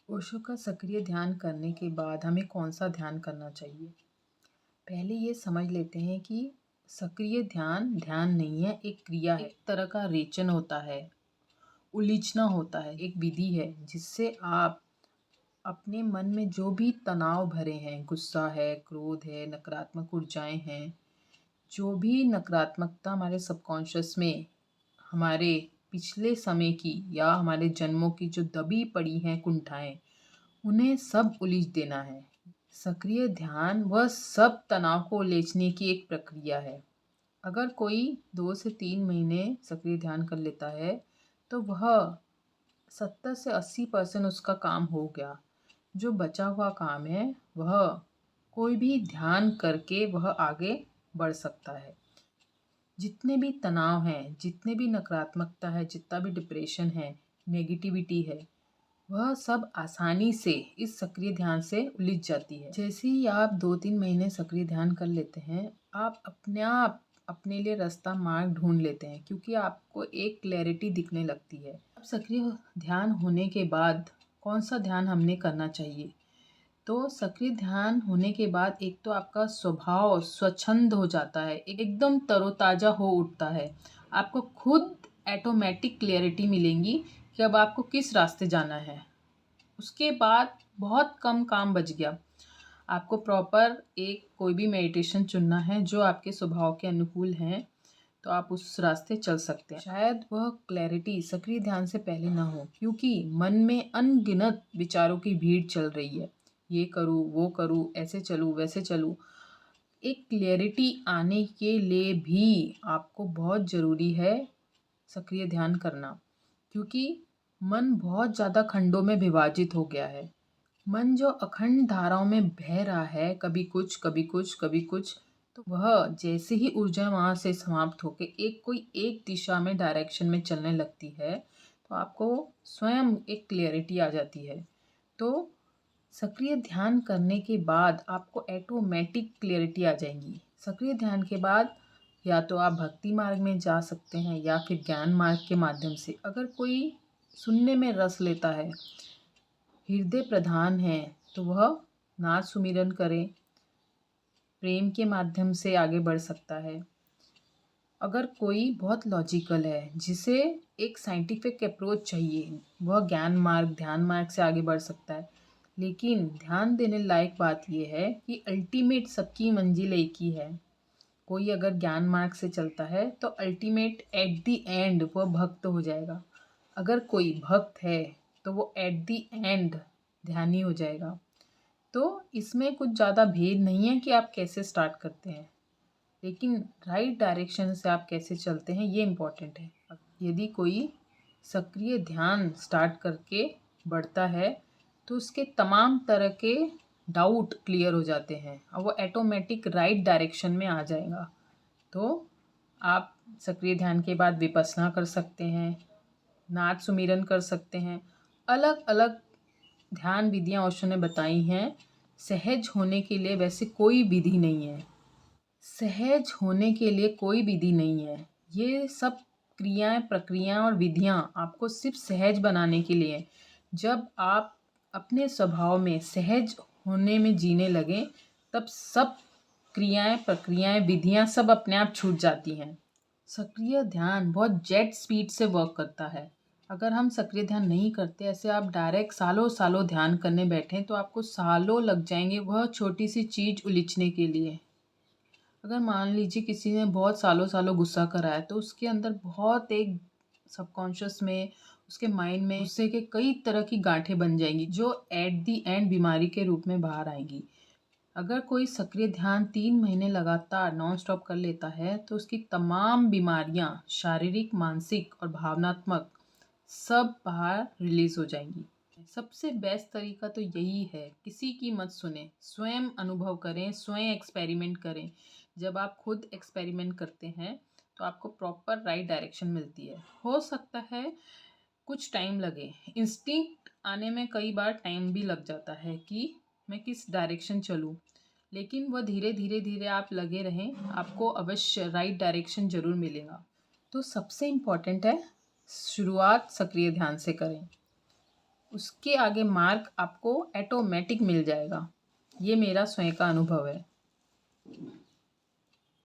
ओशो का सक्रिय ध्यान करने के बाद हमें कौन सा ध्यान करना चाहिए? पहले ये समझ लेते हैं कि सक्रिय ध्यान ध्यान नहीं है, एक क्रिया है। एक तरह का रेचन होता है, उलीचना होता है, एक विधि है जिससे आप अपने मन में जो भी तनाव भरे हैं, गुस्सा है, क्रोध है, नकारात्मक ऊर्जाएं हैं, जो भी नकारात्मकता हमारे सबकॉन्शियस में हमारे पिछले समय की या हमारे जन्मों की जो दबी पड़ी हैं कुंठाएं, उन्हें सब उलीच देना है। सक्रिय ध्यान वह सब तनाव को उलीचने की एक प्रक्रिया है। अगर कोई 2 से 3 महीने सक्रिय ध्यान कर लेता है तो वह 70 से 80% उसका काम हो गया। जो बचा हुआ काम है वह कोई भी ध्यान करके वह आगे बढ़ सकता है। जितने भी तनाव हैं, जितने भी नकारात्मकता है, जितना भी डिप्रेशन है, नेगेटिविटी है, वह सब आसानी से इस सक्रिय ध्यान से उलझ जाती है। जैसे ही आप 2-3 महीने सक्रिय ध्यान कर लेते हैं, आप अपने लिए रास्ता मार्ग ढूंढ लेते हैं, क्योंकि आपको एक क्लैरिटी दिखने लगती है। अब सक्रिय ध्यान होने के बाद कौन सा ध्यान हमने करना चाहिए? तो सक्रिय ध्यान होने के बाद एक तो आपका स्वभाव स्वच्छंद हो जाता है, एकदम तरोताज़ा हो उठता है। आपको खुद ऑटोमेटिक क्लैरिटी मिलेंगी कि अब आपको किस रास्ते जाना है। उसके बाद बहुत कम काम बच गया। आपको प्रॉपर एक कोई भी मेडिटेशन चुनना है जो आपके स्वभाव के अनुकूल हैं, तो आप उस रास्ते चल सकते हैं। शायद वह क्लैरिटी सक्रिय ध्यान से पहले ना हो, क्योंकि मन में अनगिनत विचारों की भीड़ चल रही है। ये करूँ, वो करूँ, ऐसे चलूँ, वैसे चलूँ। एक क्लैरिटी आने के लिए भी आपको बहुत ज़रूरी है सक्रिय ध्यान करना, क्योंकि मन बहुत ज़्यादा खंडों में विभाजित हो गया है। मन जो अखंड धाराओं में बह रहा है, कभी कुछ कभी कुछ कभी कुछ, तो वह जैसे ही ऊर्जा वहाँ से समाप्त होकर एक दिशा में डायरेक्शन में चलने लगती है, तो आपको स्वयं एक क्लियरिटी आ जाती है। तो सक्रिय ध्यान करने के बाद आपको ऑटोमेटिक क्लियरिटी आ जाएंगी। सक्रिय ध्यान के बाद या तो आप भक्ति मार्ग में जा सकते हैं या फिर ज्ञान मार्ग के माध्यम से। अगर कोई सुनने में रस लेता है, हृदय प्रधान है, तो वह नाद सुमिरन करें, प्रेम के माध्यम से आगे बढ़ सकता है। अगर कोई बहुत लॉजिकल है, जिसे एक साइंटिफिक अप्रोच चाहिए, वह ज्ञान मार्ग ध्यान मार्ग से आगे बढ़ सकता है। लेकिन ध्यान देने लायक बात यह है कि अल्टीमेट सबकी मंजिल एक ही है। कोई अगर ज्ञान मार्ग से चलता है तो अल्टीमेट एट द एंड वह भक्त हो जाएगा। अगर कोई भक्त है तो वो एट द एंड ध्यानी हो जाएगा। तो इसमें कुछ ज़्यादा भेद नहीं है कि आप कैसे स्टार्ट करते हैं, लेकिन राइट डायरेक्शन से आप कैसे चलते हैं ये इम्पोर्टेंट है। यदि कोई सक्रिय ध्यान स्टार्ट करके बढ़ता है तो उसके तमाम तरह के डाउट क्लियर हो जाते हैं और वो ऑटोमेटिक राइट डायरेक्शन में आ जाएगा। तो आप सक्रिय ध्यान के बाद विपස්සना कर सकते हैं, नाद सुमिरन कर सकते हैं। अलग अलग ध्यान विधियाँ ओशो ने बताई हैं। सहज होने के लिए वैसे कोई विधि नहीं है, सहज होने के लिए कोई विधि नहीं है। ये सब क्रियाएं, प्रक्रियाएं और विधियां आपको सिर्फ सहज बनाने के लिए। जब आप अपने स्वभाव में सहज होने में जीने लगें, तब सब क्रियाएं, प्रक्रियाएं, विधियां सब अपने आप छूट जाती हैं। सक्रिय ध्यान बहुत जेट स्पीड से वर्क करता है। अगर हम सक्रिय ध्यान नहीं करते, ऐसे आप डायरेक्ट सालों सालों ध्यान करने बैठें तो आपको सालों लग जाएंगे वह छोटी सी चीज़ उलीचने के लिए। अगर मान लीजिए किसी ने बहुत सालों सालों गुस्सा करा है, तो उसके अंदर बहुत एक सबकॉन्शियस में, उसके माइंड में गुस्से के कई तरह की गांठें बन जाएंगी जो एट दी एंड बीमारी के रूप में बाहर आएंगी। अगर कोई सक्रिय ध्यान 3 महीने लगातार नॉन स्टॉप कर लेता है तो उसकी तमाम बीमारियां, शारीरिक, मानसिक और भावनात्मक, सब बाहर रिलीज हो जाएंगी। सबसे बेस्ट तरीका तो यही है, किसी की मत सुने, स्वयं अनुभव करें, स्वयं एक्सपेरिमेंट करें। जब आप खुद एक्सपेरिमेंट करते हैं तो आपको प्रॉपर राइट डायरेक्शन मिलती है। हो सकता है कुछ टाइम लगे, इंस्टिंक्ट आने में कई बार टाइम भी लग जाता है कि मैं किस डायरेक्शन चलूँ, लेकिन वह धीरे धीरे धीरे आप लगे रहें, आपको अवश्य राइट डायरेक्शन ज़रूर मिलेगा। तो सबसे इम्पॉर्टेंट है, शुरुआत सक्रिय ध्यान से करें। उसके आगे मार्क आपको ऑटोमेटिक मिल जाएगा। ये मेरा स्वयं का अनुभव है।